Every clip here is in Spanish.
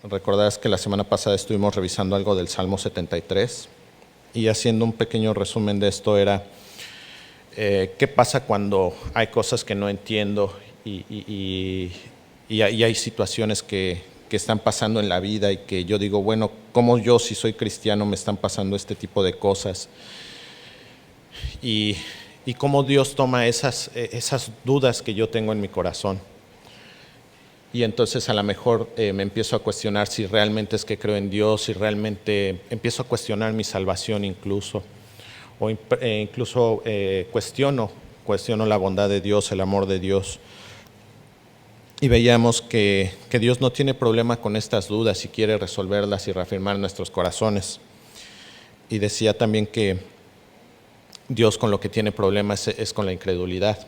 Recordarás que la semana pasada estuvimos revisando algo del Salmo 73 y haciendo un pequeño resumen de esto era qué pasa cuando hay cosas que no entiendo y hay situaciones que están pasando en la vida y que yo digo, bueno, ¿cómo yo, si soy cristiano, me están pasando este tipo de cosas? Y cómo Dios toma esas dudas que yo tengo en mi corazón. Y entonces a lo mejor me empiezo a cuestionar si realmente es que creo en Dios, si realmente empiezo a cuestionar mi salvación incluso, o incluso cuestiono la bondad de Dios, el amor de Dios. Y veíamos que Dios no tiene problema con estas dudas y quiere resolverlas y reafirmar nuestros corazones. Y decía también que Dios con lo que tiene problemas es con la incredulidad.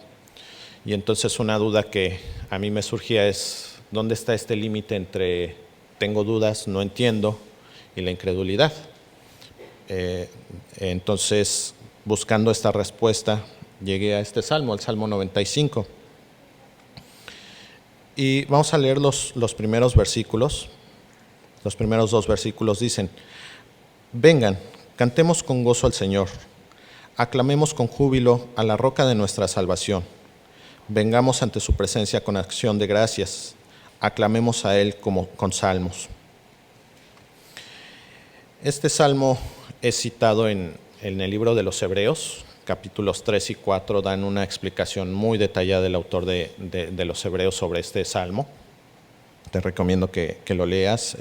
Y entonces una duda que a mí me surgía es, ¿dónde está este límite entre tengo dudas, no entiendo, y la incredulidad? Entonces, buscando esta respuesta, llegué a este salmo, el Salmo 95. Y vamos a leer los primeros versículos. Los primeros 2 versículos dicen: vengan, cantemos con gozo al Señor, aclamemos con júbilo a la roca de nuestra salvación. Vengamos ante su presencia con acción de gracias, aclamemos a Él con salmos. Este salmo es citado en el libro de los Hebreos, capítulos 3 y 4 dan una explicación muy detallada del autor de los Hebreos sobre este salmo. Te recomiendo que lo leas,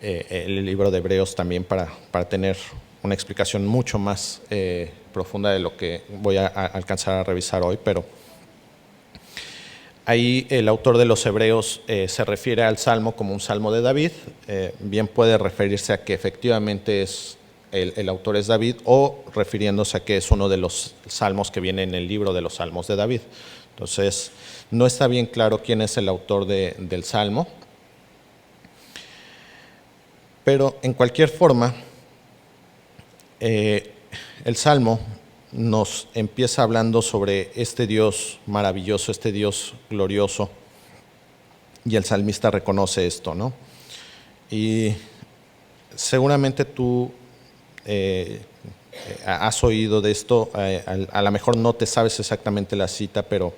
el libro de Hebreos también para tener una explicación mucho más profunda de lo que voy a alcanzar a revisar hoy, pero ahí el autor de los Hebreos se refiere al Salmo como un Salmo de David, bien puede referirse a que efectivamente el autor es David o refiriéndose a que es uno de los salmos que viene en el libro de los Salmos de David. Entonces, no está bien claro quién es el autor del Salmo, pero en cualquier forma, el Salmo nos empieza hablando sobre este Dios maravilloso, este Dios glorioso, y el salmista reconoce esto, ¿no? Y seguramente tú has oído de esto, a lo mejor no te sabes exactamente la cita, pero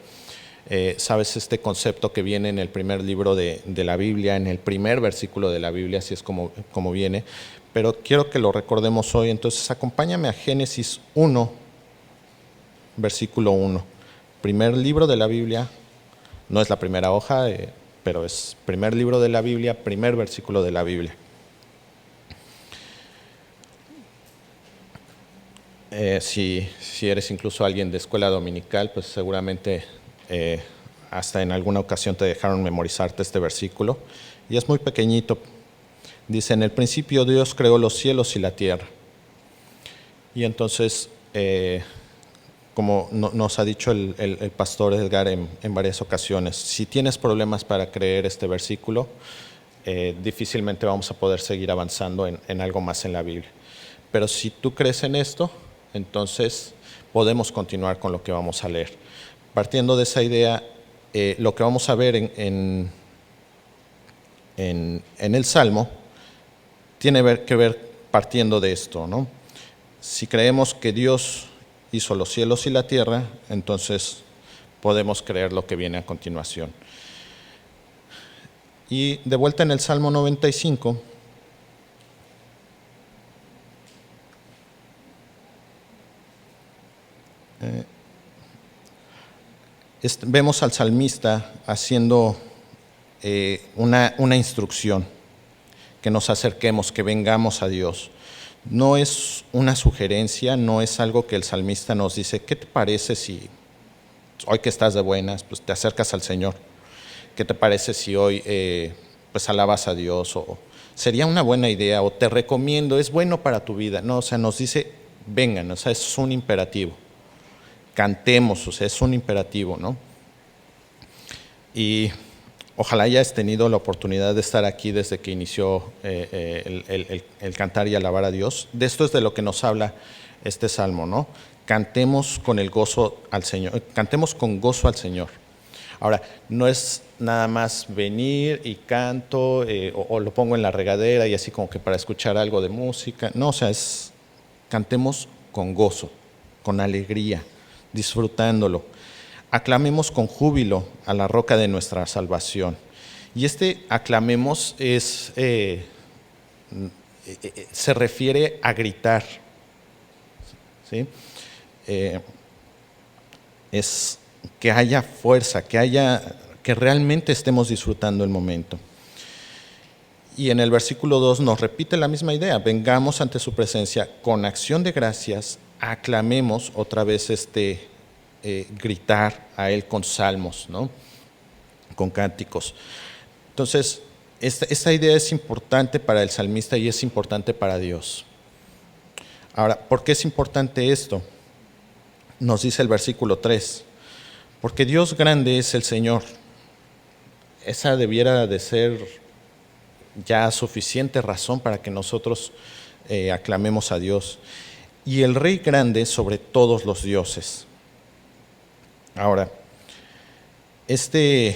sabes este concepto que viene en el primer libro de la Biblia, en el primer versículo de la Biblia, así es como viene, pero quiero que lo recordemos hoy. Entonces acompáñame a Génesis 1, versículo 1. Primer libro de la Biblia, no es la primera hoja, pero es primer libro de la Biblia, primer versículo de la Biblia. Si eres incluso alguien de escuela dominical, pues seguramente hasta en alguna ocasión te dejaron memorizarte este versículo, y es muy pequeñito. Dice: en el principio Dios creó los cielos y la tierra. Y entonces, como nos ha dicho el pastor Edgar en varias ocasiones, si tienes problemas para creer este versículo, difícilmente vamos a poder seguir avanzando en algo más en la Biblia. Pero si tú crees en esto, entonces podemos continuar con lo que vamos a leer. Partiendo de esa idea, lo que vamos a ver en el Salmo tiene que ver partiendo de esto, ¿no? Si creemos que Dios hizo los cielos y la tierra, entonces podemos creer lo que viene a continuación. Y de vuelta en el Salmo 95, vemos al salmista haciendo una instrucción, que nos acerquemos, que vengamos a Dios. No es una sugerencia, no es algo que el salmista nos dice, ¿qué te parece si hoy que estás de buenas, pues te acercas al Señor? ¿Qué te parece si hoy pues alabas a Dios? O sería una buena idea, o te recomiendo, es bueno para tu vida. No, o sea, nos dice, vengan, o sea, es un imperativo. Cantemos, o sea, es un imperativo, ¿no? Y ojalá hayas tenido la oportunidad de estar aquí desde que inició el cantar y alabar a Dios. De esto es de lo que nos habla este salmo, ¿no? Cantemos con el gozo al Señor, cantemos con gozo al Señor. Ahora, no es nada más venir y canto o lo pongo en la regadera y así como que para escuchar algo de música. No, o sea, es cantemos con gozo, con alegría, disfrutándolo. Aclamemos con júbilo a la roca de nuestra salvación. Y aclamemos se refiere a gritar, ¿sí? Es que haya fuerza, que realmente estemos disfrutando el momento. Y en el versículo 2 nos repite la misma idea: vengamos ante su presencia con acción de gracias, aclamemos otra vez gritar a Él con salmos, ¿no? Con cánticos. Entonces, esta idea es importante para el salmista y es importante para Dios. Ahora, ¿por qué es importante esto? Nos dice el versículo 3, porque Dios grande es el Señor. Esa debiera de ser ya suficiente razón para que nosotros aclamemos a Dios. Y el Rey grande sobre todos los dioses. Ahora, este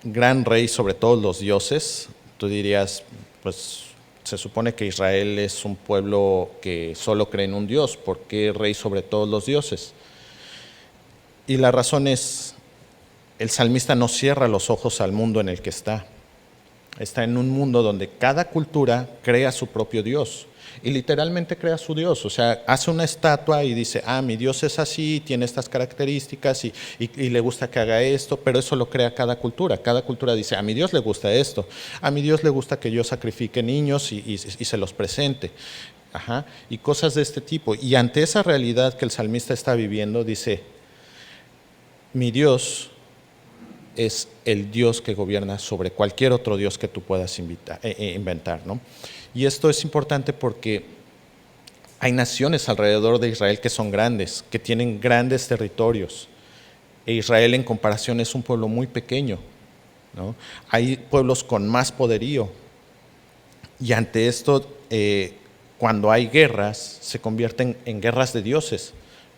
gran Rey sobre todos los dioses, tú dirías, pues se supone que Israel es un pueblo que solo cree en un Dios. ¿Por qué Rey sobre todos los dioses? Y la razón es, el salmista no cierra los ojos al mundo en el que está. Está en un mundo donde cada cultura crea su propio Dios. Y literalmente crea su Dios. O sea, hace una estatua y dice, mi Dios es así, tiene estas características y le gusta que haga esto, pero eso lo crea cada cultura. Cada cultura dice, a mi Dios le gusta esto, a mi Dios le gusta que yo sacrifique niños y se los presente. Y cosas de este tipo. Y ante esa realidad que el salmista está viviendo, dice, mi Dios es el Dios que gobierna sobre cualquier otro Dios que tú puedas inventar, ¿no? Y esto es importante porque hay naciones alrededor de Israel que son grandes, que tienen grandes territorios. E Israel en comparación es un pueblo muy pequeño, ¿no? Hay pueblos con más poderío. Y ante esto, cuando hay guerras, se convierten en guerras de dioses,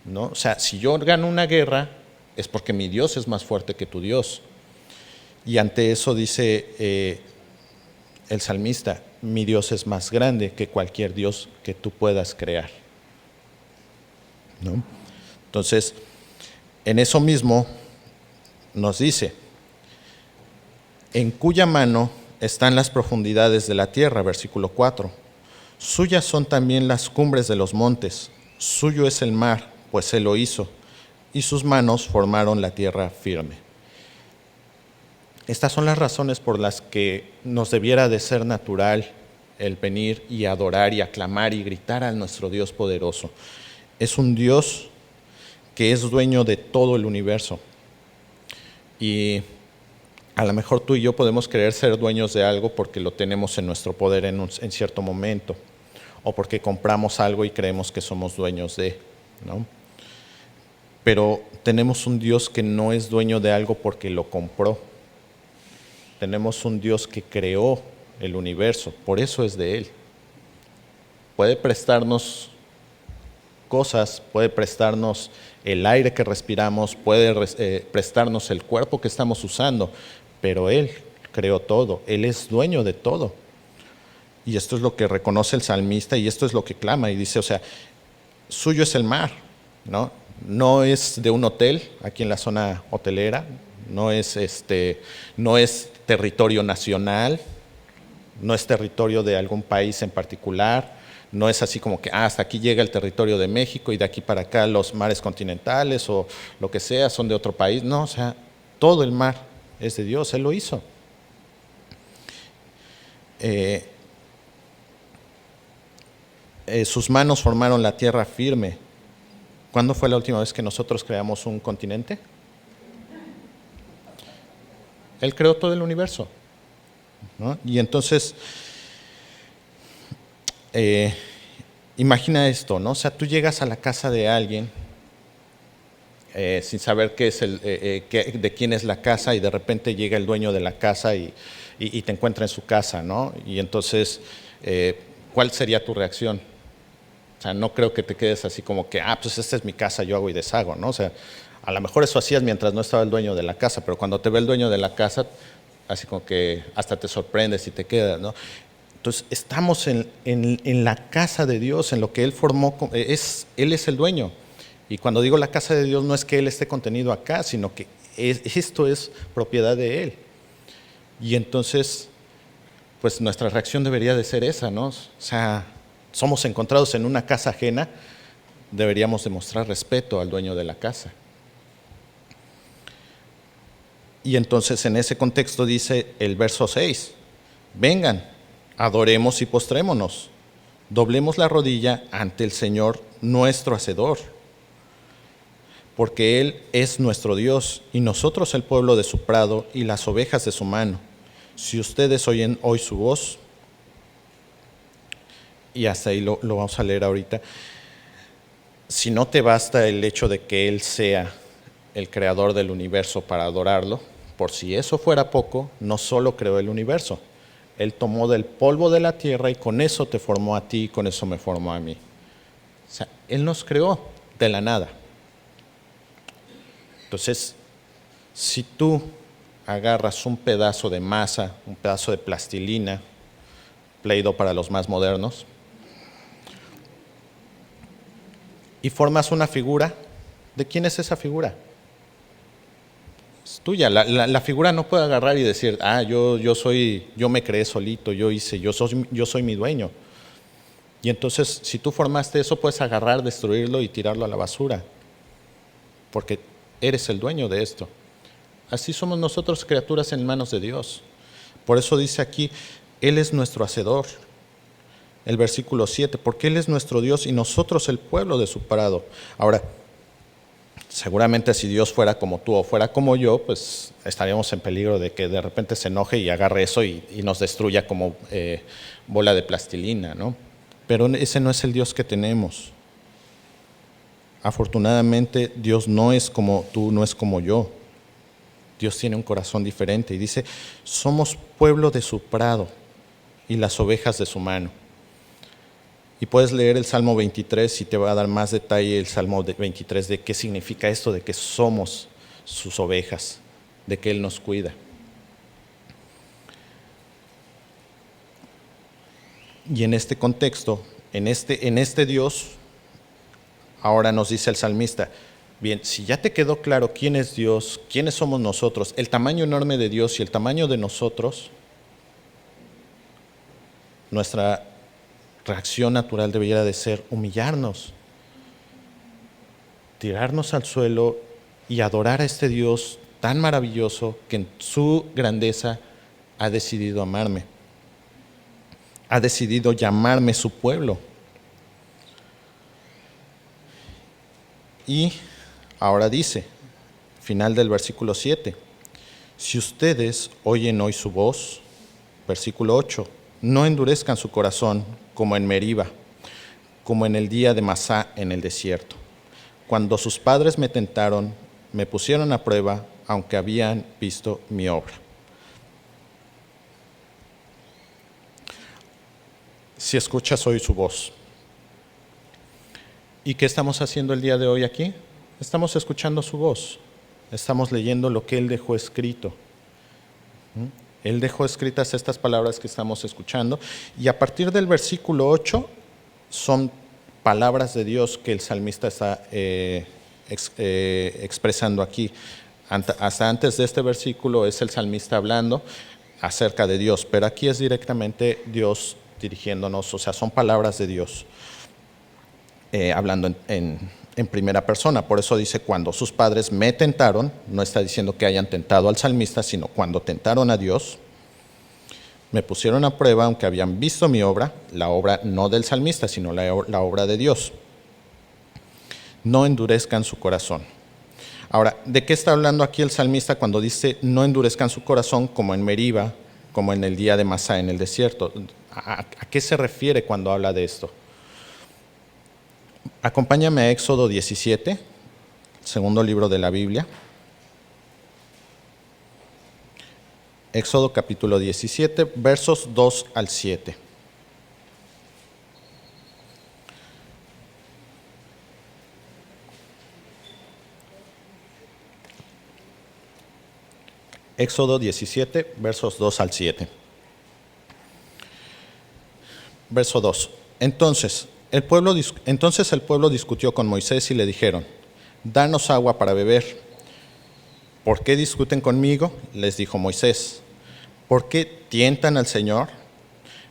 ¿no? O sea, si yo gano una guerra, es porque mi Dios es más fuerte que tu Dios. Y ante eso dice el salmista, mi Dios es más grande que cualquier Dios que tú puedas crear, ¿no? Entonces, en eso mismo nos dice, en cuya mano están las profundidades de la tierra, versículo 4. Suyas son también las cumbres de los montes, suyo es el mar, pues él lo hizo, y sus manos formaron la tierra firme. Estas son las razones por las que nos debiera de ser natural el venir y adorar y aclamar y gritar a nuestro Dios poderoso. Es un Dios que es dueño de todo el universo. Y a lo mejor tú y yo podemos querer ser dueños de algo porque lo tenemos en nuestro poder en cierto momento, o porque compramos algo y creemos que somos dueños de, ¿no? Pero tenemos un Dios que no es dueño de algo porque lo compró. Tenemos un Dios que creó el universo, por eso es de Él. Puede prestarnos cosas, puede prestarnos el aire que respiramos, puede prestarnos el cuerpo que estamos usando, pero Él creó todo, Él es dueño de todo. Y esto es lo que reconoce el salmista y esto es lo que clama y dice, o sea, suyo es el mar, ¿no? No es de un hotel aquí en la zona hotelera, no es territorio nacional, no es territorio de algún país en particular, no es así como que hasta aquí llega el territorio de México y de aquí para acá los mares continentales o lo que sea son de otro país. No, o sea, todo el mar es de Dios, Él lo hizo. Sus manos formaron la tierra firme. ¿Cuándo fue la última vez que nosotros creamos un continente? Él creó todo el universo, ¿no? Y entonces, imagina esto, ¿no? O sea, tú llegas a la casa de alguien sin saber qué es de quién es la casa y de repente llega el dueño de la casa y te encuentra en su casa, ¿no? Y entonces, ¿cuál sería tu reacción? O sea, no creo que te quedes así como que, pues esta es mi casa, yo hago y deshago, ¿no? O sea, a lo mejor eso hacías mientras no estaba el dueño de la casa, pero cuando te ve el dueño de la casa, así como que hasta te sorprendes y te quedas, ¿no? Entonces, estamos en la casa de Dios, en lo que Él formó, Él es el dueño. Y cuando digo la casa de Dios, no es que Él esté contenido acá, sino que esto es propiedad de Él. Y entonces, pues nuestra reacción debería de ser esa, ¿no? O sea, somos encontrados en una casa ajena, deberíamos demostrar respeto al dueño de la casa. Y entonces en ese contexto dice el verso 6, vengan, adoremos y postrémonos, doblemos la rodilla ante el Señor nuestro Hacedor, porque Él es nuestro Dios y nosotros el pueblo de su prado y las ovejas de su mano. Si ustedes oyen hoy su voz, y hasta ahí lo vamos a leer ahorita, si no te basta el hecho de que Él sea el creador del universo para adorarlo, por si eso fuera poco, no solo creó el universo, Él tomó del polvo de la tierra y con eso te formó a ti y con eso me formó a mí. O sea, Él nos creó de la nada. Entonces, si tú agarras un pedazo de masa, un pedazo de plastilina, Play-Doh para los más modernos, y formas una figura, ¿de quién es esa figura? Es tuya. La figura no puede agarrar y decir, yo me creé solito, yo soy mi dueño. Y entonces, si tú formaste eso, puedes agarrar, destruirlo y tirarlo a la basura, porque eres el dueño de esto. Así somos nosotros, criaturas en manos de Dios. Por eso dice aquí, Él es nuestro hacedor. El versículo 7, porque Él es nuestro Dios y nosotros el pueblo de su prado. Ahora, seguramente si Dios fuera como tú o fuera como yo, pues estaríamos en peligro de que de repente se enoje y agarre eso y nos destruya como bola de plastilina, ¿no? Pero ese no es el Dios que tenemos. Afortunadamente, Dios no es como tú, no es como yo. Dios tiene un corazón diferente y dice, somos pueblo de su prado y las ovejas de su mano. Y puedes leer el Salmo 23 y te va a dar más detalle el Salmo 23 de qué significa esto, de que somos sus ovejas, de que Él nos cuida. Y en este contexto, en este Dios, ahora nos dice el salmista, bien, si ya te quedó claro quién es Dios, quiénes somos nosotros, el tamaño enorme de Dios y el tamaño de nosotros, nuestra reacción natural debería de ser humillarnos, tirarnos al suelo y adorar a este Dios tan maravilloso que en su grandeza ha decidido amarme, ha decidido llamarme su pueblo. Y ahora dice, final del versículo 7, si ustedes oyen hoy su voz, versículo 8, no endurezcan su corazón como en Meriba, como en el día de Masá en el desierto, cuando sus padres me tentaron, me pusieron a prueba, aunque habían visto mi obra. Si escuchas hoy su voz. ¿Y qué estamos haciendo el día de hoy aquí? Estamos escuchando su voz, estamos leyendo lo que Él dejó escrito. Él dejó escritas estas palabras que estamos escuchando y a partir del versículo 8 son palabras de Dios que el salmista está expresando aquí. Hasta antes de este versículo es el salmista hablando acerca de Dios, pero aquí es directamente Dios dirigiéndonos, o sea, son palabras de Dios hablando en primera persona. Por eso dice, cuando sus padres me tentaron, no está diciendo que hayan tentado al salmista, sino cuando tentaron a Dios, me pusieron a prueba, aunque habían visto mi obra, la obra no del salmista, sino la obra de Dios. No endurezcan su corazón. Ahora, ¿de qué está hablando aquí el salmista cuando dice no endurezcan su corazón como en Meriba, como en el día de Masá en el desierto? ¿A qué se refiere cuando habla de esto? Acompáñame a Éxodo 17, segundo libro de la Biblia. Éxodo capítulo 17, versos 2 al 7. Éxodo 17, versos 2 al 7. Verso 2. Entonces el pueblo discutió con Moisés y le dijeron: danos agua para beber. ¿Por qué discuten conmigo?, les dijo Moisés. ¿Por qué tientan al Señor?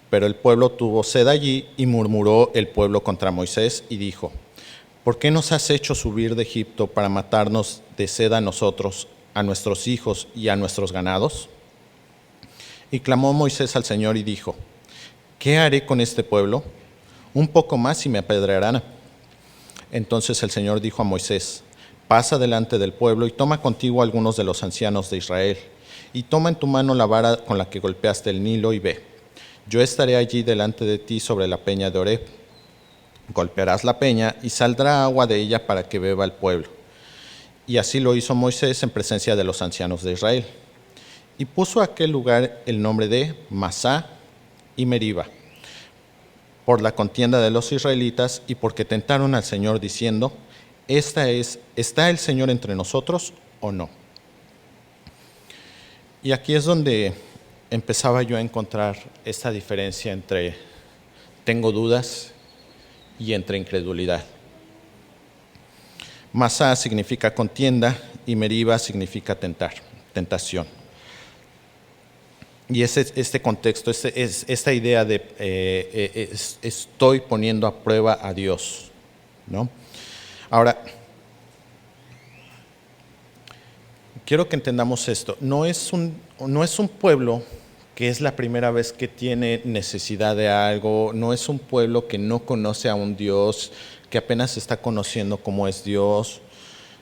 Pero el pueblo tuvo sed allí, y murmuró el pueblo contra Moisés y dijo: ¿por qué nos has hecho subir de Egipto para matarnos de sed a nosotros, a nuestros hijos y a nuestros ganados? Y clamó Moisés al Señor y dijo: ¿qué haré con este pueblo? Un poco más y me apedrearán. Entonces el Señor dijo a Moisés: pasa delante del pueblo y toma contigo a algunos de los ancianos de Israel, y toma en tu mano la vara con la que golpeaste el Nilo y ve. Yo estaré allí delante de ti sobre la peña de Horeb. Golpearás la peña y saldrá agua de ella para que beba el pueblo. Y así lo hizo Moisés en presencia de los ancianos de Israel. Y puso a aquel lugar el nombre de Masá y Meriba, por la contienda de los israelitas y porque tentaron al Señor diciendo: ¿está el Señor entre nosotros o no? Y aquí es donde empezaba yo a encontrar esta diferencia entre tengo dudas y entre incredulidad. Masá significa contienda y Meriba significa tentación. Y este contexto, esta idea de estoy poniendo a prueba a Dios, ¿no? Ahora, quiero que entendamos esto. No es un pueblo que es la primera vez que tiene necesidad de algo, no es un pueblo que no conoce a un Dios, que apenas está conociendo cómo es Dios.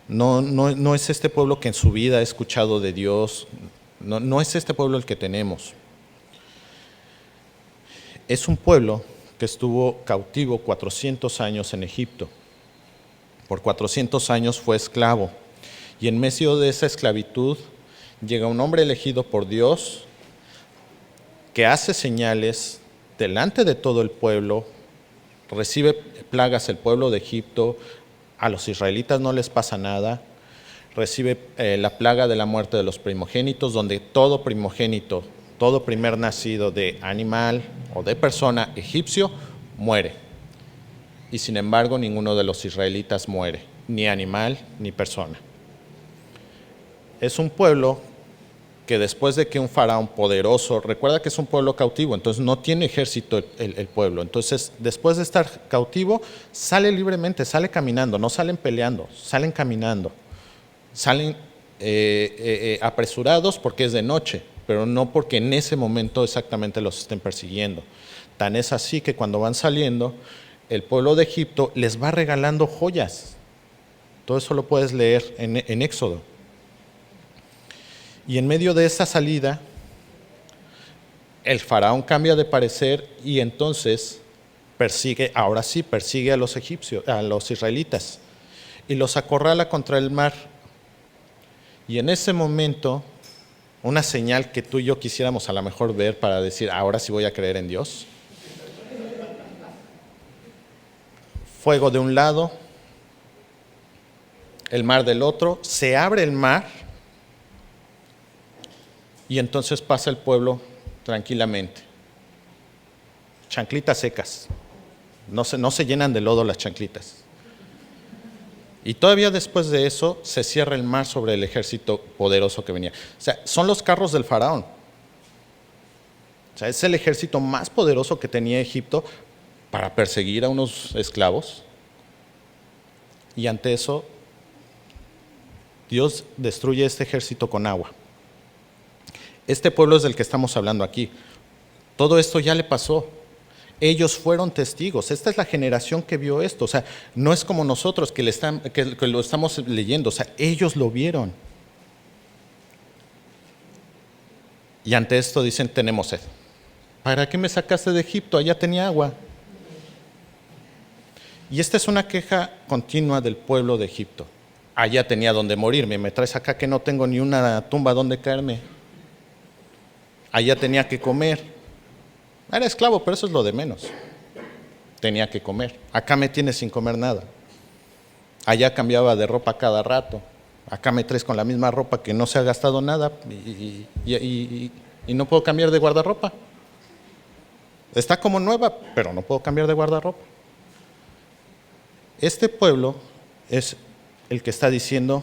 No es este pueblo que en su vida ha escuchado de Dios. No es este pueblo el que tenemos. Es un pueblo que estuvo cautivo 400 años en Egipto. Por 400 años fue esclavo. Y en medio de esa esclavitud llega un hombre elegido por Dios que hace señales delante de todo el pueblo, recibe plagas el pueblo de Egipto, a los israelitas no les pasa nada, recibe la plaga de la muerte de los primogénitos, donde todo primogénito, todo primer nacido de animal o de persona egipcio muere. Y sin embargo ninguno de los israelitas muere, ni animal ni persona. Es un pueblo que después de que un faraón poderoso, recuerda que es un pueblo cautivo, entonces no tiene ejército el pueblo, entonces después de estar cautivo sale libremente, sale caminando, no salen peleando, salen caminando, salen apresurados porque es de noche, pero no porque en ese momento exactamente los estén persiguiendo. Tan es así que cuando van saliendo, el pueblo de Egipto les va regalando joyas. Todo eso lo puedes leer en Éxodo. Y en medio de esa salida, el faraón cambia de parecer y entonces persigue a los egipcios, a los israelitas, y los acorrala contra el mar. Y en ese momento, una señal que tú y yo quisiéramos a lo mejor ver para decir, ahora sí voy a creer en Dios. Fuego de un lado, el mar del otro, se abre el mar. Y entonces pasa el pueblo tranquilamente. Chanclitas secas. No se llenan de lodo las chanclitas. Y todavía después de eso se cierra el mar sobre el ejército poderoso que venía. O sea, son los carros del faraón. O sea, es el ejército más poderoso que tenía Egipto para perseguir a unos esclavos. Y ante eso, Dios destruye este ejército con agua. Este pueblo es del que estamos hablando aquí. Todo esto ya le pasó. Ellos fueron testigos. Esta es la generación que vio esto. O sea, no es como nosotros que lo estamos leyendo. O sea, ellos lo vieron. Y ante esto dicen, tenemos sed. ¿Para qué me sacaste de Egipto? Allá tenía agua. Y esta es una queja continua del pueblo de Egipto. Allá tenía donde morirme. Me traes acá que no tengo ni una tumba donde caerme. Allá tenía que comer. Era esclavo, pero eso es lo de menos. Tenía que comer. Acá me tienes sin comer nada. Allá cambiaba de ropa cada rato. Acá me traes con la misma ropa que no se ha gastado nada y no puedo cambiar de guardarropa. Está como nueva, pero no puedo cambiar de guardarropa. Este pueblo es el que está diciendo,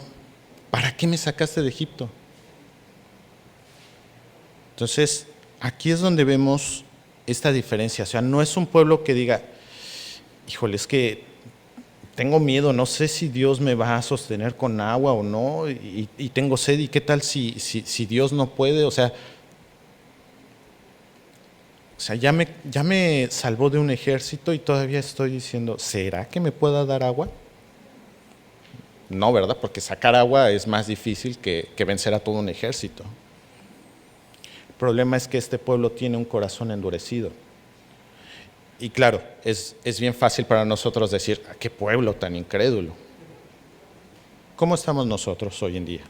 ¿para qué me sacaste de Egipto? Entonces, aquí es donde vemos esta diferencia. O sea, no es un pueblo que diga, híjole, es que tengo miedo, no sé si Dios me va a sostener con agua o no, y tengo sed, y qué tal si Dios no puede. O sea, ya me salvó de un ejército y todavía estoy diciendo, ¿será que me pueda dar agua? No, ¿verdad? Porque sacar agua es más difícil que vencer a todo un ejército. El problema es que este pueblo tiene un corazón endurecido. Y claro, es bien fácil para nosotros decir, ¿qué pueblo tan incrédulo? ¿Cómo estamos nosotros hoy en día?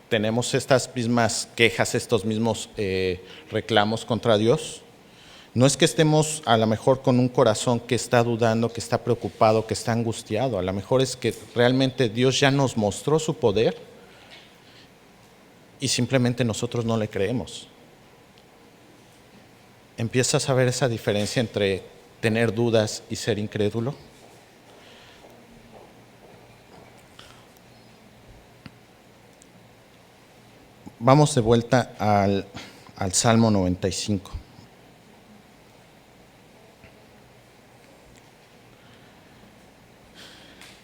¿Tenemos estas mismas quejas, estos mismos reclamos contra Dios? No es que estemos a lo mejor con un corazón que está dudando, que está preocupado, que está angustiado. A lo mejor es que realmente Dios ya nos mostró su poder y simplemente nosotros no le creemos. ¿Empiezas a ver esa diferencia entre tener dudas y ser incrédulo? Vamos de vuelta al Salmo 95.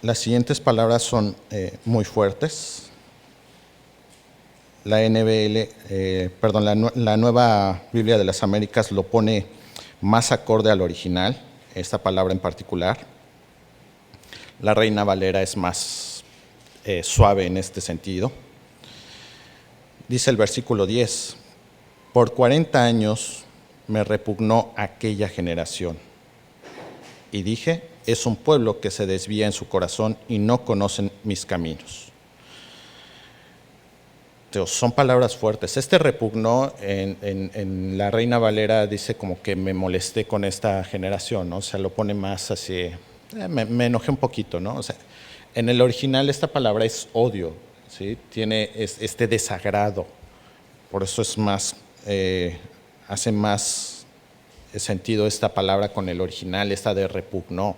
Las siguientes palabras son muy fuertes. La la Nueva Biblia de las Américas lo pone más acorde al original, esta palabra en particular. La Reina Valera es más suave en este sentido. Dice el versículo 10, por 40 años me repugnó aquella generación. Y dije, es un pueblo que se desvía en su corazón y no conocen mis caminos. Son palabras fuertes. Este repugnó en la Reina Valera dice como que me molesté con esta generación, ¿no? O sea, lo pone más así, me enojé un poquito, ¿no? O sea, en el original esta palabra es odio, ¿sí? Tiene este desagrado. Por eso es más, hace más sentido esta palabra con el original, esta de repugnó.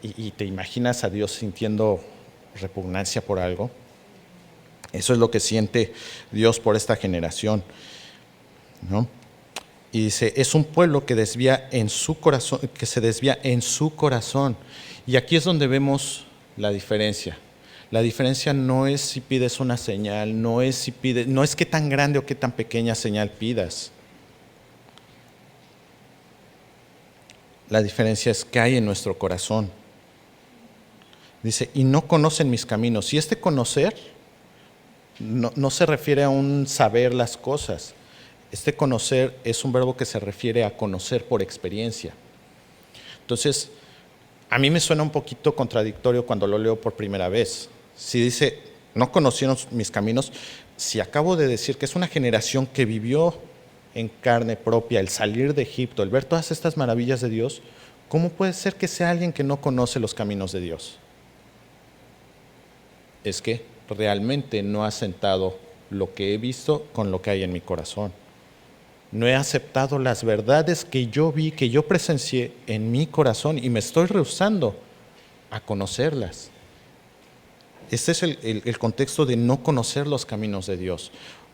Y te imaginas a Dios sintiendo repugnancia por algo. Eso es lo que siente Dios por esta generación, ¿no? Y dice, es un pueblo que desvía en su corazón, que se desvía en su corazón. Y aquí es donde vemos la diferencia. La diferencia no es si pides una señal, no es qué tan grande o qué tan pequeña señal pidas. La diferencia es qué hay en nuestro corazón. Dice, y no conocen mis caminos. Y este conocer no se refiere a un saber las cosas. Este conocer es un verbo que se refiere a conocer por experiencia. Entonces, a mí me suena un poquito contradictorio cuando lo leo por primera vez. Si dice, no conocieron mis caminos, si acabo de decir que es una generación que vivió en carne propia el salir de Egipto, el ver todas estas maravillas de Dios, ¿cómo puede ser que sea alguien que no conoce los caminos de Dios? Es que realmente no ha sentado lo que he visto con lo que hay en mi corazón. No he aceptado las verdades que yo vi, que yo presencié en mi corazón y me estoy rehusando a conocerlas. Este es el contexto de no conocer los caminos de Dios.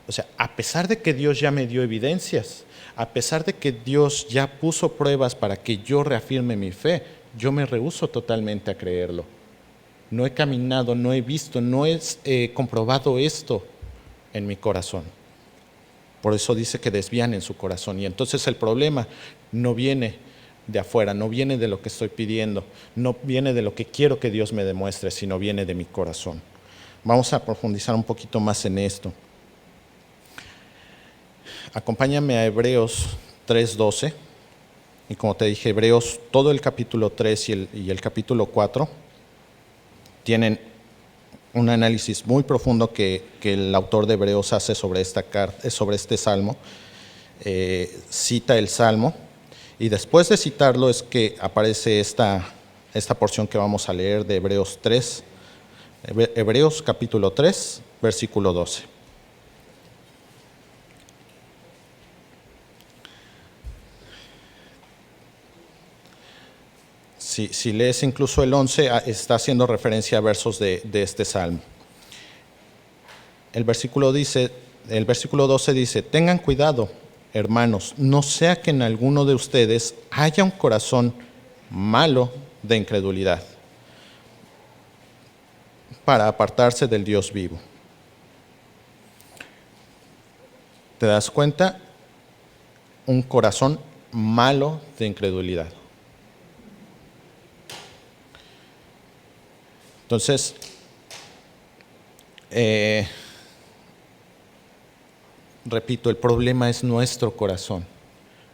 O sea, a pesar de que Dios ya me dio evidencias, a pesar de que Dios ya puso pruebas para que yo reafirme mi fe, yo me rehúso totalmente a creerlo. No he caminado, no he visto, no he comprobado esto en mi corazón. Por eso dice que desvían en su corazón. Y entonces el problema no viene de afuera, no viene de lo que estoy pidiendo, no viene de lo que quiero que Dios me demuestre, sino viene de mi corazón. Vamos a profundizar un poquito más en esto. Acompáñame a Hebreos 3:12. Y como te dije, Hebreos, todo el capítulo 3 y el capítulo 4 tienen un análisis muy profundo que el autor de Hebreos hace sobre este salmo. Cita el salmo y después de citarlo es que aparece esta esta porción que vamos a leer de Hebreos 3, Hebreos capítulo 3, versículo 12. Si lees incluso el 11, está haciendo referencia a versos de este salmo. El versículo 12 dice: tengan cuidado, hermanos, no sea que en alguno de ustedes haya un corazón malo de incredulidad, para apartarse del Dios vivo. ¿Te das cuenta? Un corazón malo de incredulidad. Entonces, repito, el problema es nuestro corazón.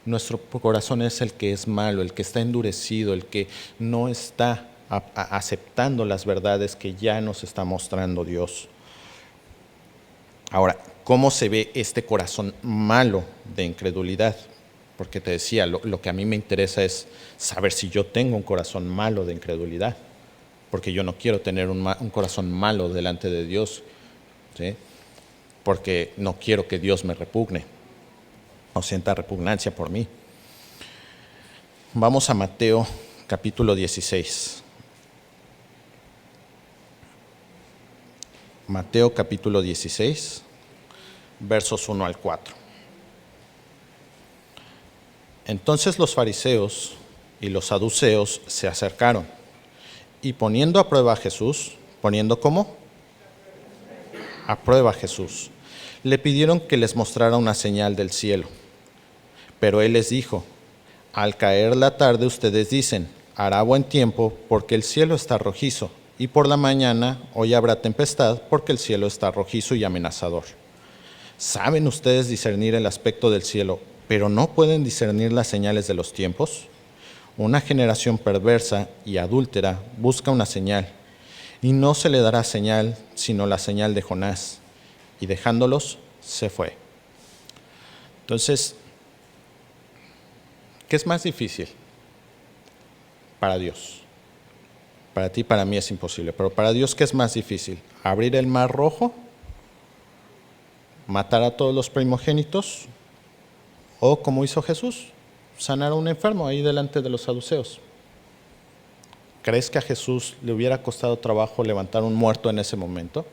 Nuestro corazón es el que es malo, el que está endurecido, el que no está aceptando las verdades que ya nos está mostrando Dios. Ahora, ¿cómo se ve este corazón malo de incredulidad? Porque te decía, lo que a mí me interesa es saber si yo tengo un corazón malo de incredulidad, porque yo no quiero tener un corazón malo delante de Dios, ¿sí? Porque no quiero que Dios me repugne o sienta repugnancia por mí. Vamos a Mateo capítulo 16. Mateo capítulo 16, versos 1 al 4. Entonces los fariseos y los saduceos se acercaron y poniendo a prueba a Jesús, ¿poniendo cómo? A prueba a Jesús, le pidieron que les mostrara una señal del cielo. Pero él les dijo: al caer la tarde ustedes dicen, hará buen tiempo porque el cielo está rojizo, y por la mañana hoy habrá tempestad porque el cielo está rojizo y amenazador. ¿Saben ustedes discernir el aspecto del cielo, pero no pueden discernir las señales de los tiempos? Una generación perversa y adúltera busca una señal, y no se le dará señal sino la señal de Jonás. Y dejándolos, se fue. Entonces, ¿qué es más difícil para Dios? Para ti, para mí es imposible, pero para Dios, ¿qué es más difícil? ¿Abrir el mar rojo? ¿Matar a todos los primogénitos? ¿O, como hizo Jesús, sanar a un enfermo ahí delante de los saduceos? ¿Crees que a Jesús le hubiera costado trabajo levantar un muerto en ese momento?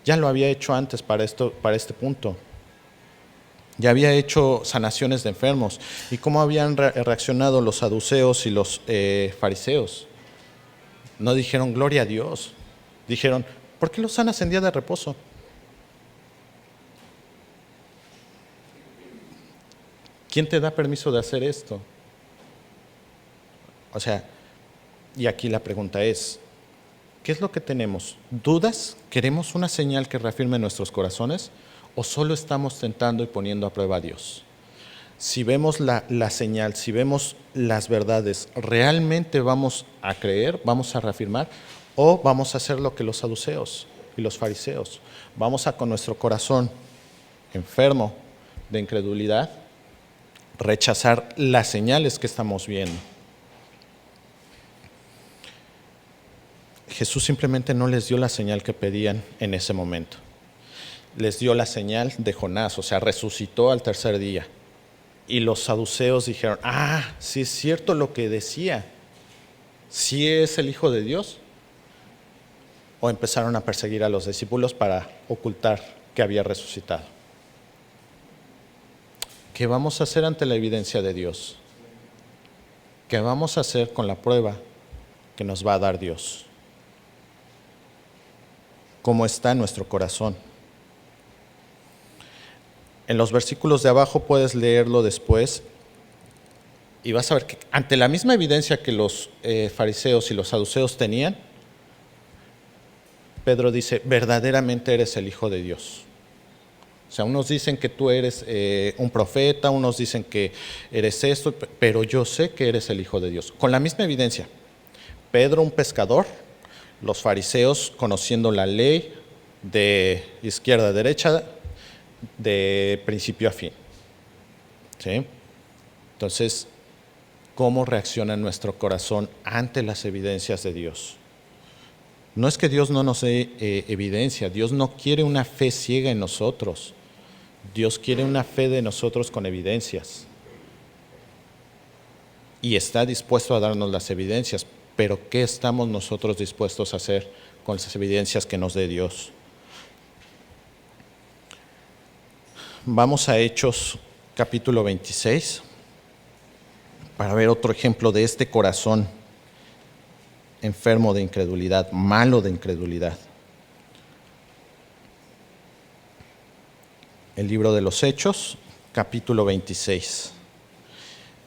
Ya lo había hecho antes para este punto. Ya había hecho sanaciones de enfermos. ¿Y cómo habían reaccionado los saduceos y los fariseos? No dijeron gloria a Dios. Dijeron, ¿por qué los sanas en día de reposo? ¿Quién te da permiso de hacer esto? O sea, y aquí la pregunta es, ¿qué es lo que tenemos? ¿Dudas? ¿Queremos una señal que reafirme nuestros corazones? ¿O solo estamos tentando y poniendo a prueba a Dios? Si vemos la señal, si vemos las verdades, ¿realmente vamos a creer, vamos a reafirmar? ¿O vamos a hacer lo que los saduceos y los fariseos? Vamos a, con nuestro corazón enfermo de incredulidad, rechazar las señales que estamos viendo. Jesús simplemente no les dio la señal que pedían en ese momento. Les dio la señal de Jonás, o sea, resucitó al tercer día. Y los saduceos dijeron, sí es cierto lo que decía, ¿sí es el Hijo de Dios? O empezaron a perseguir a los discípulos para ocultar que había resucitado. ¿Qué vamos a hacer ante la evidencia de Dios? ¿Qué vamos a hacer con la prueba que nos va a dar Dios? ¿Cómo está nuestro corazón? En los versículos de abajo puedes leerlo después y vas a ver que ante la misma evidencia que los fariseos y los saduceos tenían, Pedro dice, verdaderamente eres el Hijo de Dios. O sea, unos dicen que tú eres un profeta, unos dicen que eres esto, pero yo sé que eres el Hijo de Dios. Con la misma evidencia, Pedro, un pescador, los fariseos conociendo la ley de izquierda a derecha, de principio a fin. ¿Sí? Entonces, cómo reacciona nuestro corazón ante las evidencias de Dios. No es que Dios no nos dé evidencia, Dios no quiere una fe ciega en nosotros. Dios quiere una fe de nosotros con evidencias. Y está dispuesto a darnos las evidencias, pero ¿qué estamos nosotros dispuestos a hacer con las evidencias que nos dé Dios? Vamos a Hechos capítulo 26 para ver otro ejemplo de este corazón enfermo de incredulidad, malo de incredulidad. El libro de los Hechos, capítulo 26.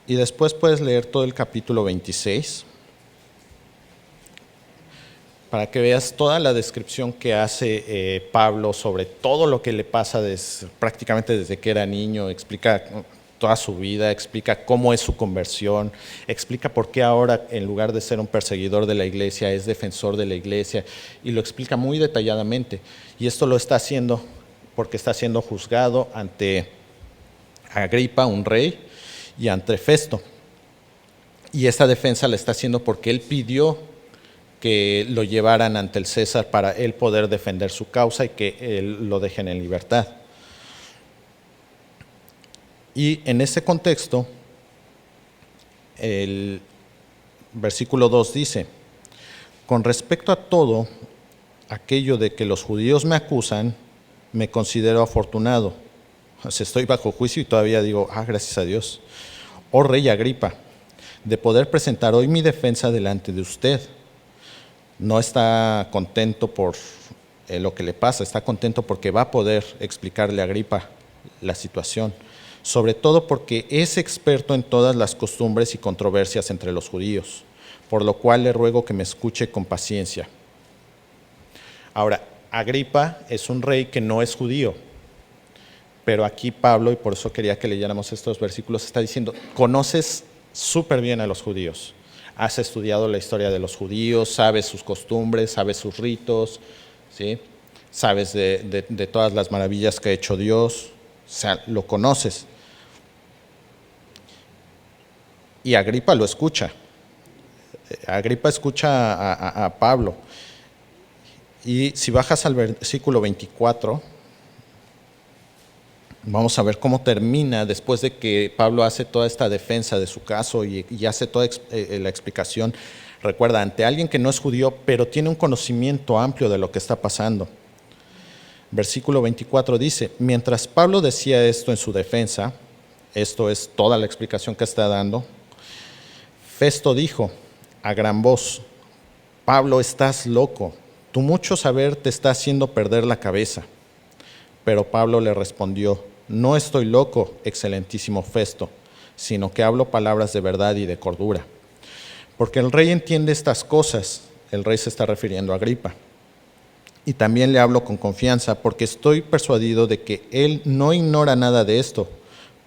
Y después puedes leer todo el capítulo 26 para que veas toda la descripción que hace Pablo sobre todo lo que le pasa prácticamente desde que era niño. Explica toda su vida, explica cómo es su conversión, explica por qué ahora, en lugar de ser un perseguidor de la iglesia, es defensor de la iglesia, y lo explica muy detalladamente. Y esto lo está haciendo porque está siendo juzgado ante Agripa, un rey, y ante Festo. Y esta defensa la está haciendo porque él pidió que lo llevaran ante el César para él poder defender su causa y que él lo dejen en libertad. Y en ese contexto, el versículo 2 dice: con respecto a todo aquello de que los judíos me acusan, me considero afortunado. O sea, estoy bajo juicio y todavía digo, gracias a Dios. Oh rey Agripa, de poder presentar hoy mi defensa delante de usted. No está contento por lo que le pasa, está contento porque va a poder explicarle a Agripa la situación. Sobre todo porque es experto en todas las costumbres y controversias entre los judíos, por lo cual le ruego que me escuche con paciencia. Ahora, Agripa es un rey que no es judío, pero aquí Pablo, y por eso quería que leyéramos estos versículos, está diciendo, conoces súper bien a los judíos, has estudiado la historia de los judíos, sabes sus costumbres, sabes sus ritos, ¿sí? Sabes de todas las maravillas que ha hecho Dios, o sea, lo conoces. Y Agripa lo escucha. Agripa escucha a Pablo. Y si bajas al versículo 24, vamos a ver cómo termina después de que Pablo hace toda esta defensa de su caso y hace toda la explicación. Recuerda, ante alguien que no es judío, pero tiene un conocimiento amplio de lo que está pasando. Versículo 24 dice: mientras Pablo decía esto en su defensa, esto es toda la explicación que está dando, Festo dijo a gran voz: Pablo, estás loco, tu mucho saber te está haciendo perder la cabeza. Pero Pablo le respondió: no estoy loco, excelentísimo Festo, sino que hablo palabras de verdad y de cordura. Porque el rey entiende estas cosas, el rey se está refiriendo a Agripa, y también le hablo con confianza, porque estoy persuadido de que él no ignora nada de esto,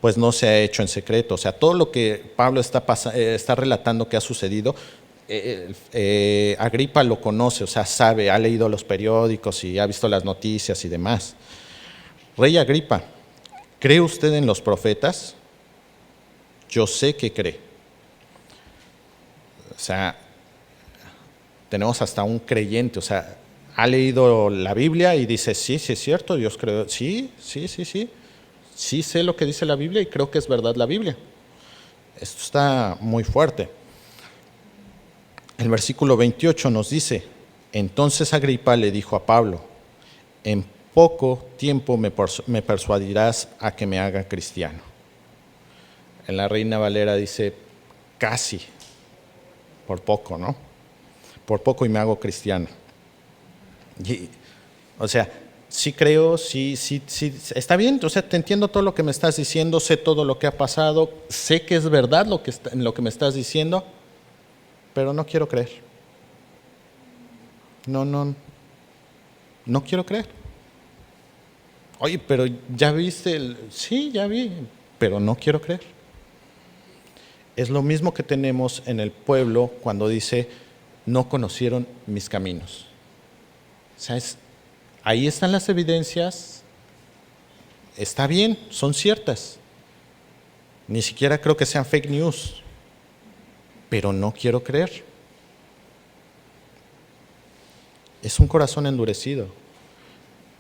pues no se ha hecho en secreto. O sea, todo lo que Pablo está relatando que ha sucedido, Agripa lo conoce, o sea, sabe, ha leído los periódicos y ha visto las noticias y demás. Rey Agripa, ¿cree usted en los profetas? Yo sé que cree. O sea, tenemos hasta un creyente, o sea, ha leído la Biblia y dice, sí, sí es cierto, Dios creó, sí, sí sé lo que dice la Biblia y creo que es verdad la Biblia. Esto está muy fuerte. El versículo 28 nos dice: entonces Agripa le dijo a Pablo: en poco tiempo me persuadirás a que me haga cristiano. En la Reina Valera dice casi, por poco, ¿no? Por poco y me hago cristiano. Y, o sea, sí creo, sí, está bien, o sea, te entiendo todo lo que me estás diciendo, sé todo lo que ha pasado, sé que es verdad lo que me estás diciendo, pero no quiero creer. No quiero creer. Oye, pero ¿ya viste? Sí, ya vi, pero no quiero creer. Es lo mismo que tenemos en el pueblo cuando dice, no conocieron mis caminos. ¿Sabes? Ahí están las evidencias, está bien, son ciertas. Ni siquiera creo que sean fake news. pero no quiero creer. Es un corazón endurecido.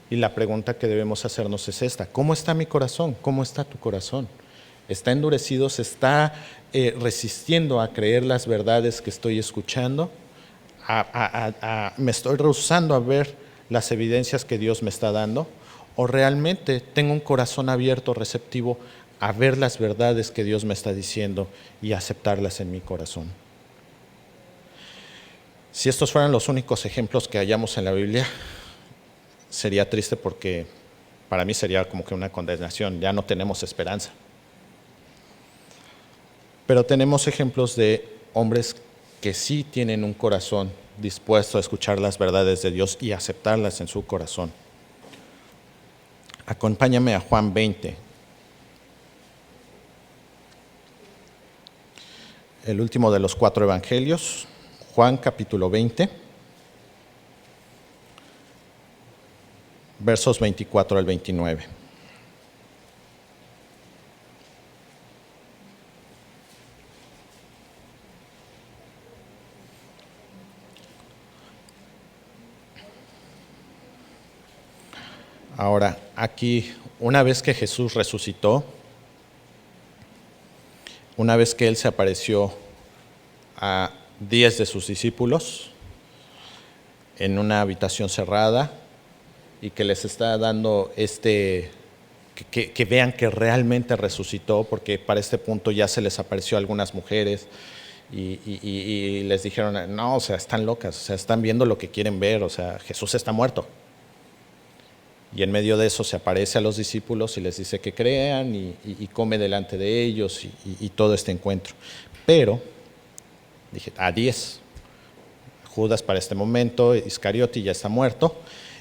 Y la pregunta que debemos hacernos es esta: ¿cómo está mi corazón? ¿Cómo está tu corazón? ¿Está endurecido? ¿Se está resistiendo a creer las verdades que estoy escuchando? ¿Me estoy rehusando a ver las evidencias que Dios me está dando? ¿O realmente tengo un corazón abierto, receptivo a ver las verdades que Dios me está diciendo y aceptarlas en mi corazón? Si estos fueran los únicos ejemplos que hallamos en la Biblia, sería triste, porque para mí sería como que una condenación. Ya no tenemos esperanza. Pero tenemos ejemplos de hombres que sí tienen un corazón dispuesto a escuchar las verdades de Dios y aceptarlas en su corazón. Acompáñame a Juan 20, el último de los 4 evangelios. Juan capítulo 20, versos 24 al 29. Ahora, aquí, una vez que Jesús resucitó, una vez que Él se apareció a 10 de sus discípulos en una habitación cerrada, y que les está dando que vean que realmente resucitó, porque para este punto ya se les apareció a algunas mujeres y les dijeron, no, o sea, están locas, o sea, están viendo lo que quieren ver, o sea, Jesús está muerto. Y en medio de eso se aparece a los discípulos y les dice que crean, y come delante de ellos y todo este encuentro. Pero, dije, a 10. Judas para este momento, Iscariote ya está muerto,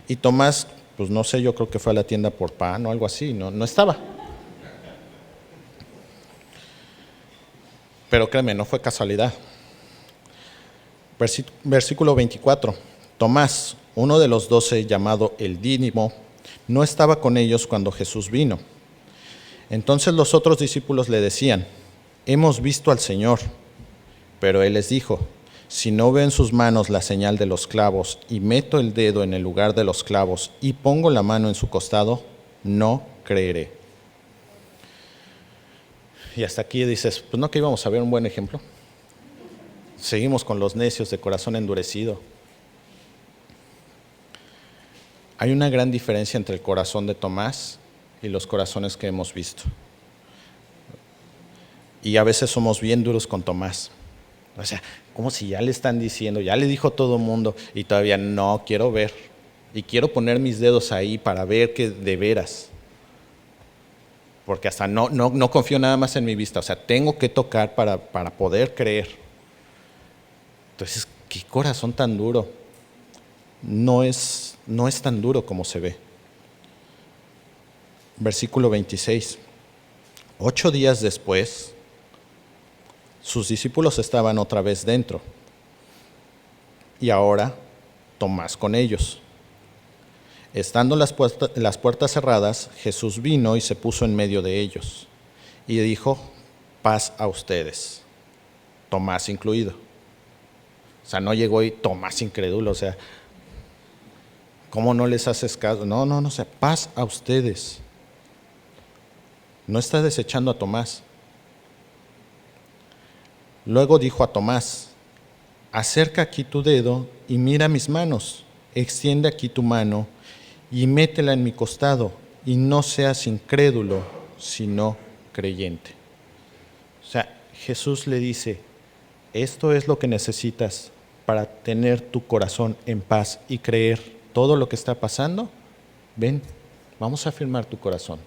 y Tomás, pues no sé, yo creo que fue a la tienda por pan o algo así, no estaba. Pero créeme, no fue casualidad. Versículo 24. Tomás, uno de los 12, llamado el Dídimo, no estaba con ellos cuando Jesús vino. Entonces los otros discípulos le decían, hemos visto al Señor. Pero él les dijo, si no veo en sus manos la señal de los clavos, y meto el dedo en el lugar de los clavos, y pongo la mano en su costado, no creeré. Y hasta aquí dices, pues no que íbamos a ver un buen ejemplo. Seguimos con los necios de corazón endurecido. Hay una gran diferencia entre el corazón de Tomás y los corazones que hemos visto. Y a veces somos bien duros con Tomás. O sea, como si ya le están diciendo, ya le dijo todo el mundo, y todavía no quiero ver. Y quiero poner mis dedos ahí para ver que de veras. Porque hasta no confío nada más en mi vista. O sea, tengo que tocar para poder creer. Entonces, ¿qué corazón tan duro? No es tan duro como se ve. Versículo 26. 8 días después, sus discípulos estaban otra vez dentro, y ahora Tomás con ellos. Estando las puertas cerradas, Jesús vino y se puso en medio de ellos, y dijo, paz a ustedes, Tomás incluido. O sea, no llegó y Tomás incrédulo, o sea, ¿cómo no les haces caso? No, o sea, paz a ustedes. No está desechando a Tomás. Luego dijo a Tomás, acerca aquí tu dedo y mira mis manos, extiende aquí tu mano y métela en mi costado, y no seas incrédulo, sino creyente. O sea, Jesús le dice, esto es lo que necesitas para tener tu corazón en paz y creer todo lo que está pasando. Ven, vamos a afirmar tu corazón.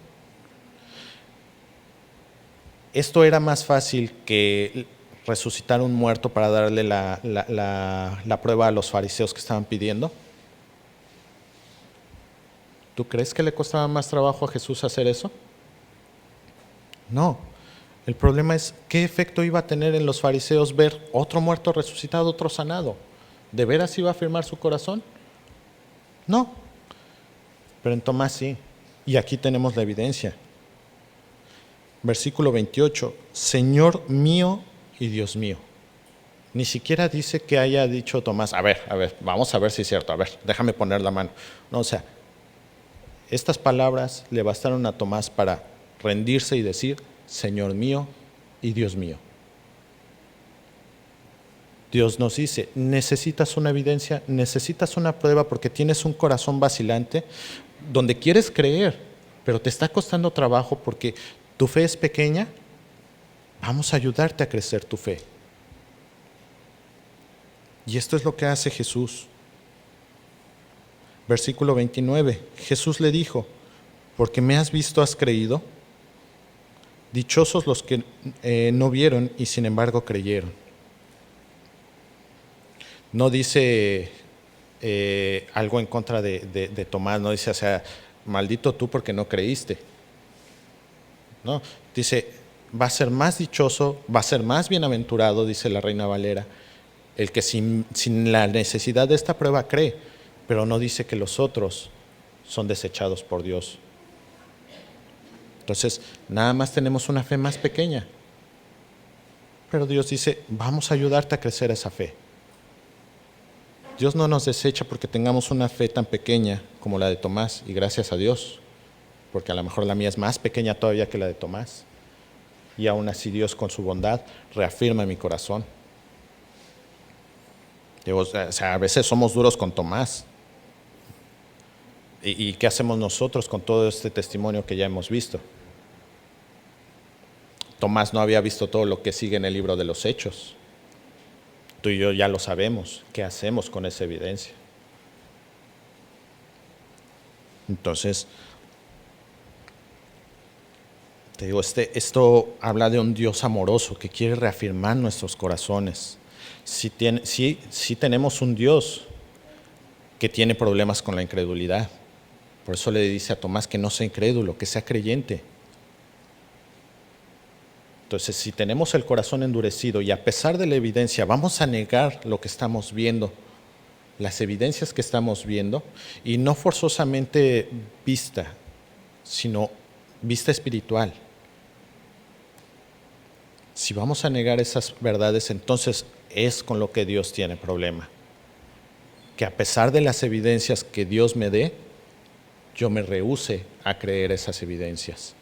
Esto era más fácil que resucitar un muerto para darle la prueba a los fariseos que estaban pidiendo. ¿Tú crees que le costaba más trabajo a Jesús hacer eso? No. El problema es qué efecto iba a tener en los fariseos ver otro muerto resucitado, otro sanado. ¿De veras iba a afirmar su corazón? No. Pero en Tomás sí. Y aquí tenemos la evidencia. Versículo 28. Señor mío y Dios mío. Ni siquiera dice que haya dicho Tomás, a ver, vamos a ver si es cierto, a ver, déjame poner la mano. No, o sea, estas palabras le bastaron a Tomás para rendirse y decir, Señor mío y Dios mío. Dios nos dice, necesitas una evidencia, necesitas una prueba porque tienes un corazón vacilante donde quieres creer, pero te está costando trabajo porque tu fe es pequeña. Vamos a ayudarte a crecer tu fe. Y esto es lo que hace Jesús. Versículo 29, Jesús le dijo, porque me has visto, has creído. Dichosos los que no vieron y sin embargo creyeron. No dice algo en contra de Tomás, no dice, o sea, maldito tú porque no creíste. No, dice, va a ser más dichoso, va a ser más bienaventurado, dice la Reina Valera, el que sin la necesidad de esta prueba cree, pero no dice que los otros son desechados por Dios. Entonces, nada más tenemos una fe más pequeña, pero Dios dice, vamos a ayudarte a crecer esa fe. Dios no nos desecha porque tengamos una fe tan pequeña como la de Tomás, y gracias a Dios, porque a lo mejor la mía es más pequeña todavía que la de Tomás. Y aún así Dios con su bondad reafirma mi corazón. Digo, o sea, a veces somos duros con Tomás. ¿Y qué hacemos nosotros con todo este testimonio que ya hemos visto? Tomás no había visto todo lo que sigue en el libro de los Hechos. Tú y yo ya lo sabemos. ¿Qué hacemos con esa evidencia? Entonces, te digo, esto habla de un Dios amoroso que quiere reafirmar nuestros corazones. Sí tenemos un Dios que tiene problemas con la incredulidad. Por eso le dice a Tomás que no sea incrédulo, que sea creyente. Entonces, si tenemos el corazón endurecido y a pesar de la evidencia vamos a negar lo que estamos viendo, las evidencias que estamos viendo, y no forzosamente vista, sino vista espiritual. Si vamos a negar esas verdades, entonces es con lo que Dios tiene problema. Que a pesar de las evidencias que Dios me dé, yo me rehúse a creer esas evidencias.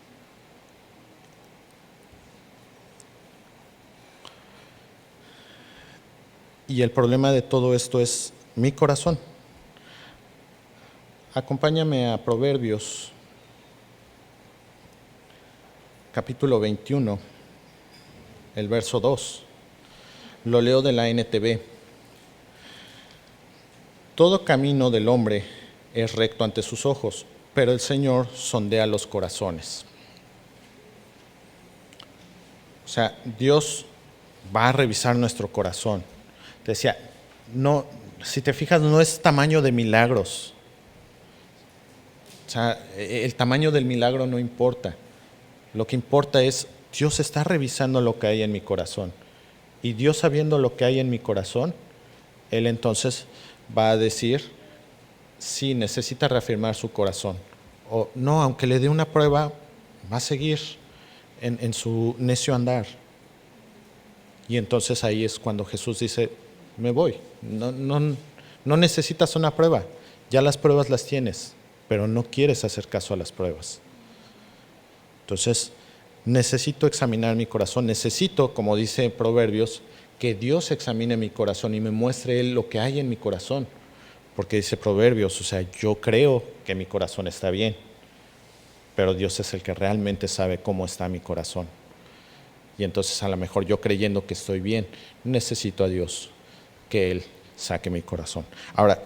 Y el problema de todo esto es mi corazón. Acompáñame a Proverbios, capítulo 21, el verso 2. Lo leo de la NTV. Todo camino del hombre es recto ante sus ojos, pero el Señor sondea los corazones. O sea, Dios va a revisar nuestro corazón. Te decía, no, si te fijas, no es tamaño de milagros. O sea, el tamaño del milagro no importa. Lo que importa es, Dios está revisando lo que hay en mi corazón. Y Dios, sabiendo lo que hay en mi corazón, Él entonces va a decir, sí, necesita reafirmar su corazón. O no, aunque le dé una prueba, va a seguir en su necio andar. Y entonces ahí es cuando Jesús dice, me voy. No necesitas una prueba, ya las pruebas las tienes, pero no quieres hacer caso a las pruebas. Entonces, necesito examinar mi corazón, necesito, como dice Proverbios, que Dios examine mi corazón y me muestre Él lo que hay en mi corazón. Porque dice Proverbios, o sea, yo creo que mi corazón está bien, pero Dios es el que realmente sabe cómo está mi corazón. Y entonces a lo mejor yo creyendo que estoy bien, necesito a Dios que Él saque mi corazón. Ahora,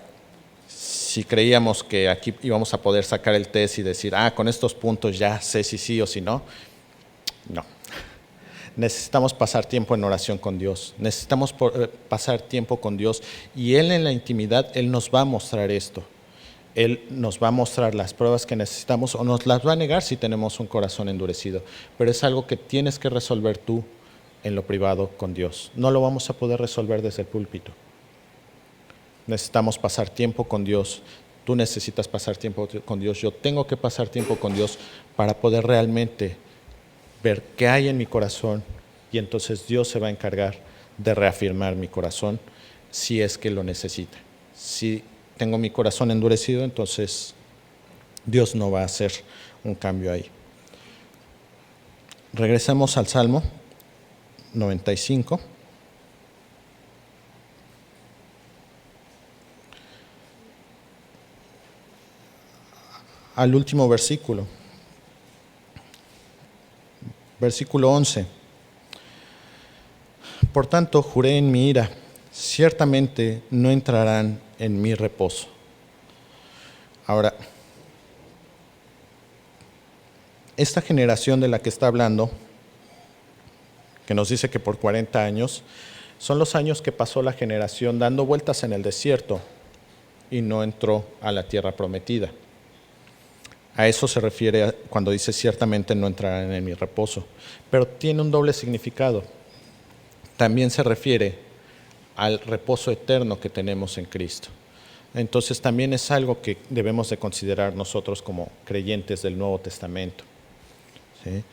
si creíamos que aquí íbamos a poder sacar el test y decir, con estos puntos ya sé si sí o si no, no. Necesitamos pasar tiempo en oración con Dios, necesitamos pasar tiempo con Dios y Él en la intimidad, Él nos va a mostrar esto. Él nos va a mostrar las pruebas que necesitamos o nos las va a negar si tenemos un corazón endurecido, pero es algo que tienes que resolver tú en lo privado con Dios. No lo vamos a poder resolver desde el púlpito. Necesitamos pasar tiempo con Dios. Tú necesitas pasar tiempo con Dios. Yo tengo que pasar tiempo con Dios para poder realmente ver qué hay en mi corazón y entonces Dios se va a encargar de reafirmar mi corazón si es que lo necesita. Si tengo mi corazón endurecido, entonces Dios no va a hacer un cambio ahí. Regresemos al Salmo 95. Al último versículo. Versículo 11. Por tanto, juré en mi ira, ciertamente no entrarán en mi reposo. Ahora, esta generación de la que está hablando, que nos dice que por 40 años, son los años que pasó la generación dando vueltas en el desierto y no entró a la tierra prometida. A eso se refiere cuando dice ciertamente no entrarán en mi reposo, pero tiene un doble significado. También se refiere al reposo eterno que tenemos en Cristo. Entonces también es algo que debemos de considerar nosotros como creyentes del Nuevo Testamento. ¿Sí?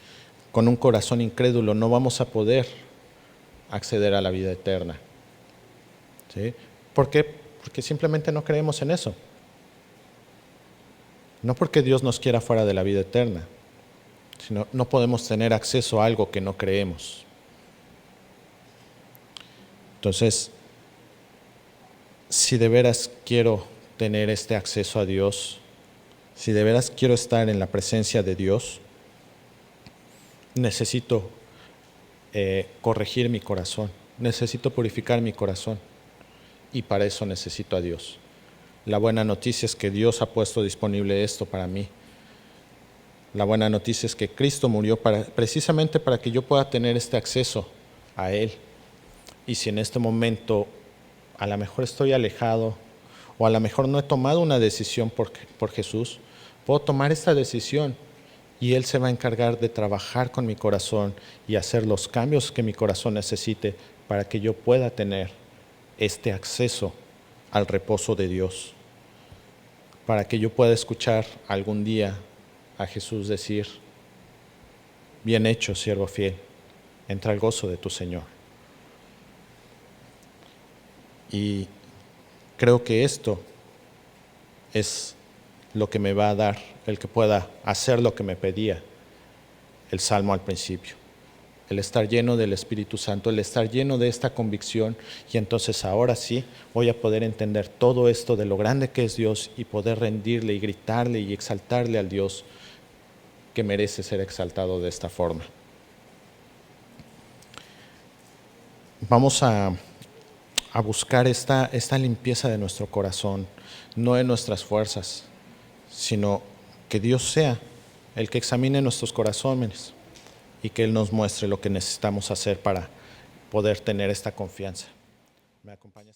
Con un corazón incrédulo no vamos a poder acceder a la vida eterna. ¿Sí? ¿Por qué? Porque simplemente no creemos en eso. No porque Dios nos quiera fuera de la vida eterna, sino no podemos tener acceso a algo que no creemos. Entonces, si de veras quiero tener este acceso a Dios, si de veras quiero estar en la presencia de Dios, necesito corregir mi corazón, necesito purificar mi corazón, y para eso necesito a Dios. La buena noticia es que Dios ha puesto disponible esto para mí. La buena noticia es que Cristo murió precisamente para que yo pueda tener este acceso a Él. Y si en este momento a lo mejor estoy alejado o a lo mejor no he tomado una decisión por Jesús, puedo tomar esta decisión y Él se va a encargar de trabajar con mi corazón y hacer los cambios que mi corazón necesite para que yo pueda tener este acceso al reposo de Dios, para que yo pueda escuchar algún día a Jesús decir: bien hecho, siervo fiel, entra al gozo de tu Señor. Y creo que esto es lo que me va a dar el que pueda hacer lo que me pedía el Salmo al principio. El estar lleno del Espíritu Santo, el estar lleno de esta convicción, y entonces ahora sí voy a poder entender todo esto de lo grande que es Dios y poder rendirle y gritarle y exaltarle al Dios que merece ser exaltado de esta forma. Vamos a buscar esta limpieza de nuestro corazón, no en nuestras fuerzas, sino que Dios sea el que examine nuestros corazones y que Él nos muestre lo que necesitamos hacer para poder tener esta confianza. ¿Me acompañas?